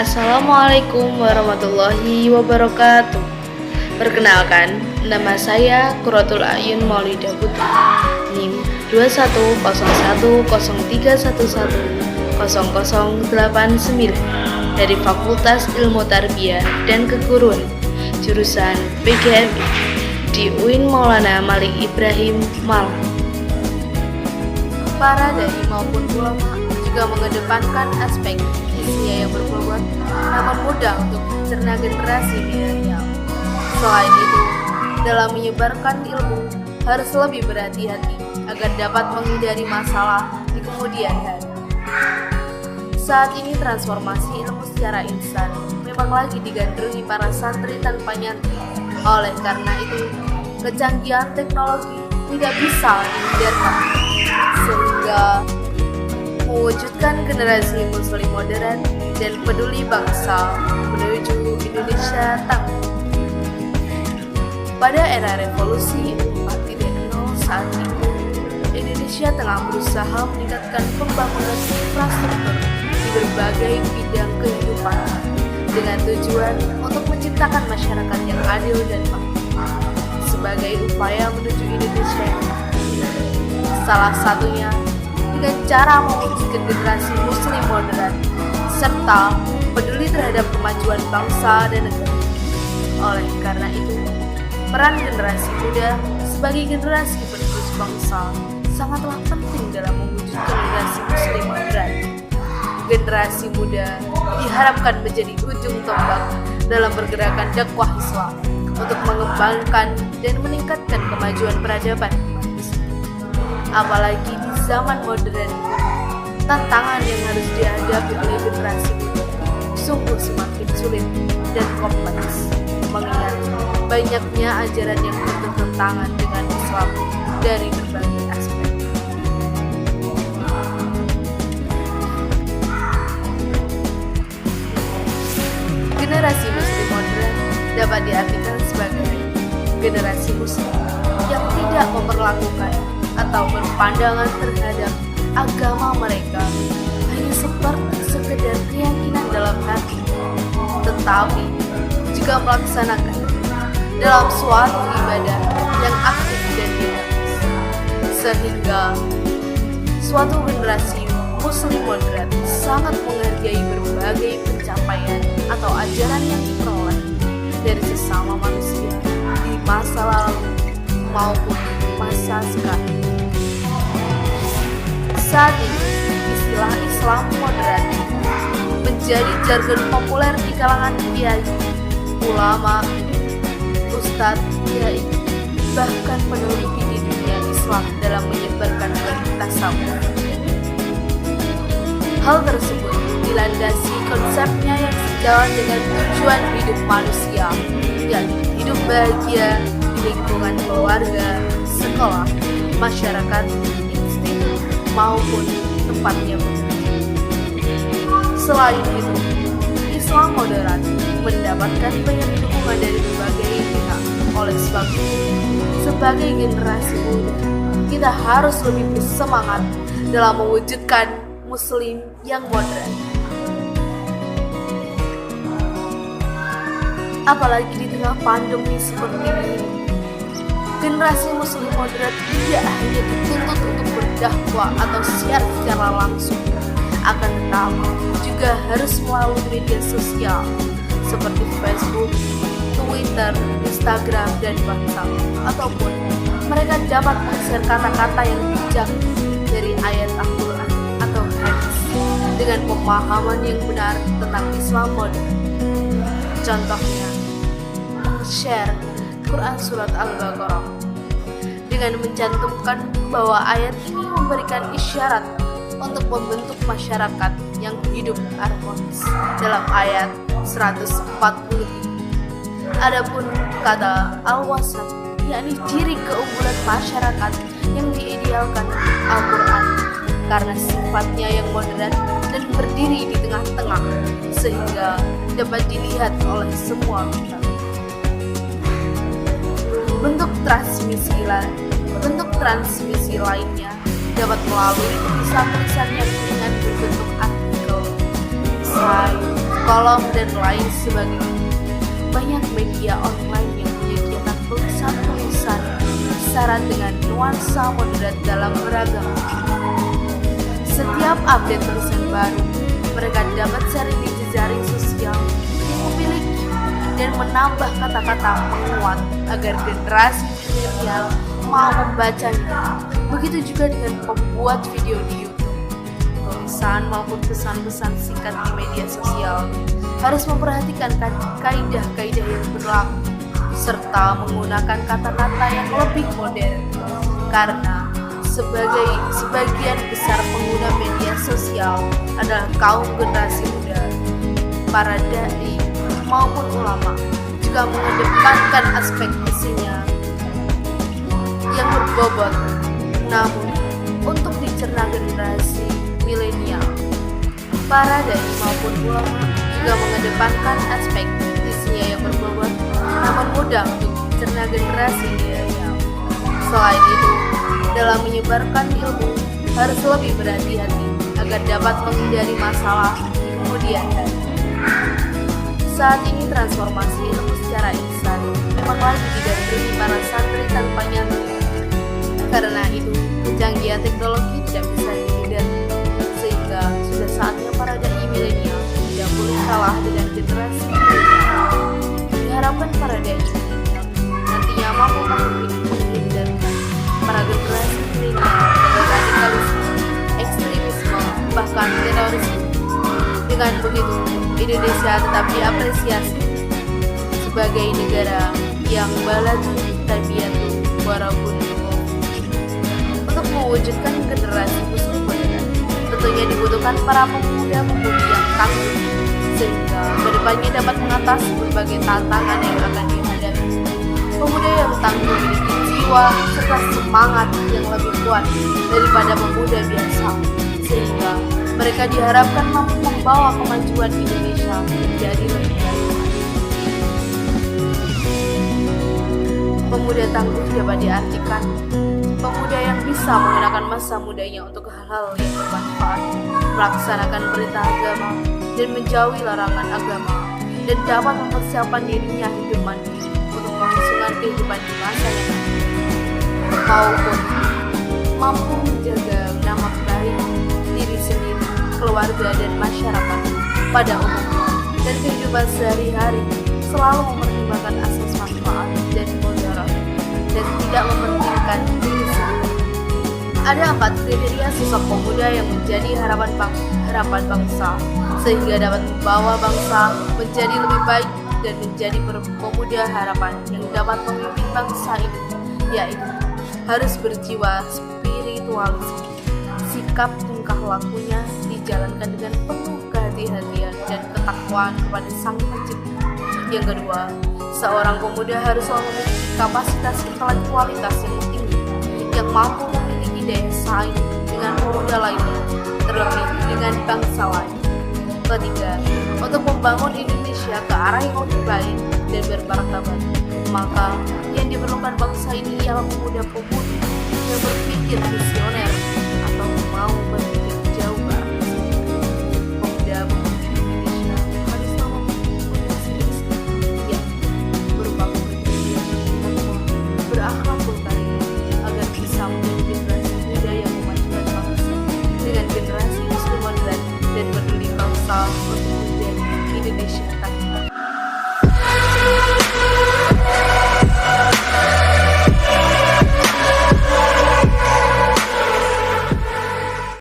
Assalamualaikum warahmatullahi wabarakatuh. Perkenalkan, nama saya Qurratul A'yun Maulidah Putri, NIM 210113110089 dari Fakultas Ilmu Tarbiyah dan Keguruan, jurusan PGMI di UIN Maulana Malik Ibrahim, Malang. Para dai maupun ulama juga mengedepankan aspek usia yang berbobot namun mudah untuk mencerna generasi milenial. Selain itu, dalam menyebarkan ilmu harus lebih berhati-hati agar dapat menghindari masalah di kemudian hari. Saat ini transformasi ilmu secara instan memang lagi digandrungi para santri tanpa nyantri. Oleh karena itu, kecanggihan teknologi tidak bisa dihindarkan, sehingga mewujudkan generasi muslim modern dan peduli bangsa menuju Indonesia tangguh. Pada era revolusi 4.0 saat ini, Indonesia tengah berusaha meningkatkan pembangunan infrastruktur di berbagai bidang kehidupan dengan tujuan untuk menciptakan masyarakat yang adil dan makmur sebagai upaya menuju Indonesia. Salah satunya dengan cara mewujudkan generasi muslim modern serta peduli terhadap kemajuan bangsa dan negara. Oleh karena itu, peran generasi muda sebagai generasi penerus bangsa sangatlah penting dalam mewujudkan generasi muslim modern. Generasi muda diharapkan menjadi ujung tombak dalam pergerakan dakwah Islam untuk mengembangkan dan meningkatkan kemajuan peradaban manusia. Apalagi di zaman modern, tantangan yang harus dihadapi oleh generasi muda sungguh semakin sulit dan kompleks, mengingat banyaknya ajaran yang bertentangan dengan Islam dari berbagai aspek. Generasi muslim modern dapat diartikan sebagai generasi muslim yang tidak memperlakukan atau berpandangan terhadap agama mereka hanya seperti sekedar keyakinan dalam hati, tetapi juga melaksanakan dalam suatu ibadah yang aktif dan dinamis, sehingga suatu generasi muslim modern sangat menghargai berbagai pencapaian atau ajaran yang diperoleh dari sesama manusia di masa lalu maupun masa sekarang. Saat ini, istilah Islam modern menjadi jargon populer di kalangan kiai, ulama, ustadz, kiai, bahkan peneliti di dunia Islam dalam menyebarkan berita tasawuf. Hal tersebut dilandasi konsepnya yang sejalan dengan tujuan hidup manusia, yakni hidup bahagia di lingkungan keluarga, sekolah, masyarakat, institut, maupun tempatnya bekerja. Selain itu, Islam modern mendapatkan banyak dukungan dari berbagai pihak. Oleh sebab itu, sebagai generasi muda, kita harus lebih bersemangat dalam mewujudkan Muslim yang modern. Apalagi di tengah pandemi seperti ini, generasi Muslim modern tidak hanya dituntut untuk berdakwah atau siar secara langsung, akan tetapi juga harus melalui media sosial seperti Facebook, Twitter, Instagram, dan WhatsApp, ataupun mereka dapat meng-share kata-kata yang bijak dari ayat Al-Quran atau hadis dengan pemahaman yang benar tentang Islam modern. Contohnya, share Quran Surat Al-Baqarah dengan mencantumkan bahwa ayat ini memberikan isyarat untuk membentuk masyarakat yang hidup harmonis dalam ayat 143. Adapun kata al-wasat, yakni ciri keunggulan masyarakat yang diidealkan Al-Quran karena sifatnya yang modern dan berdiri di tengah-tengah sehingga dapat dilihat oleh semua pihak. Bentuk transmisi lainnya dapat melalui tulisan-tulisan yang ringan berbentuk artikel, slide, kolom, dan lain sebagainya. Banyak media online yang menyediakan tulisan-tulisan syarat dengan nuansa moderat dalam beragam. Setiap update tulisan baru, mereka dapat sharing di jejaring sosial yang memiliki dan menambah kata-kata penguat agar generasi milenial mau membacanya. Begitu juga dengan pembuat video di YouTube. Tulisan maupun pesan-pesan singkat di media sosial harus memperhatikan kaidah-kaidah yang berlaku serta menggunakan kata-kata yang lebih modern, karena sebagian besar pengguna media sosial adalah kaum generasi muda. Para dai maupun ulama juga mengedepankan aspek isinya yang berbobot, namun untuk dicerna generasi milenial, para dai maupun ulama juga mengedepankan aspek isinya yang berbobot namun mudah untuk dicerna generasi milenial. Selain itu, dalam menyebarkan ilmu harus lebih berhati-hati agar dapat menghindari masalah di kemudian hari. Saat ini transformasi ilmu secara instan memang lagi digandrungi para santri tanpa nyata. Karena itu, kecanggihan teknologi tidak bisa dihindari, sehingga sudah saatnya para dai milenial tidak boleh kalah dengan generasi milenial. Diharapkan para dai milenial nantinya mampu menghindarkan para generasi milenial dari radikalisme, ekstremisme, bahkan terorisme. Dengan begitu, Indonesia tetap diapresiasi sebagai negara yang baladun tabiatun warabun. Untuk mewujudkan generasi muslim modern, tentunya dibutuhkan para pemuda-pemudi yang tangguh, sehingga kedepannya dapat mengatasi berbagai tantangan yang akan dihadapi. Pemuda yang tangguh memiliki jiwa serta semangat yang lebih kuat daripada pemuda biasa, sehingga mereka diharapkan mampu membawa kemajuan Indonesia menjadi lebih baik. Pemuda tangguh dapat diartikan pemuda yang bisa menggunakan masa mudanya untuk hal-hal yang bermanfaat, melaksanakan perintah agama dan menjauhi larangan agama, dan dapat mempersiapkan dirinya hidup mandiri untuk kelangsungan kehidupan di masa yang akan datang, maupun mampu menjaga nama baik diri sendiri, keluarga dan masyarakat pada umumnya, dan kehidupan sehari-hari selalu mempertimbangkan asas manfaat dan mudarat dan tidak mementingkan diri sendiri. Ada 4 kriteria sosok pemuda yang menjadi harapan bangsa, sehingga dapat membawa bangsa menjadi lebih baik dan menjadi pemuda harapan yang dapat memimpin bangsa ini, yaitu harus berjiwa spiritualisme. Sikap tingkah lakunya dijalankan dengan penuh kehati-hatian dan ketakwaan kepada Sang Pencipta. Yang kedua, seorang pemuda harus memiliki kapasitas intelektualitas yang tinggi, yang mampu memiliki daya saing dengan pemuda lainnya, terlebih dengan bangsa lain. Ketiga, untuk membangun Indonesia ke arah yang lebih baik dan bermartabat, maka yang diperlukan bangsa ini ialah pemuda-pemudi yang berpikir visioner atau mau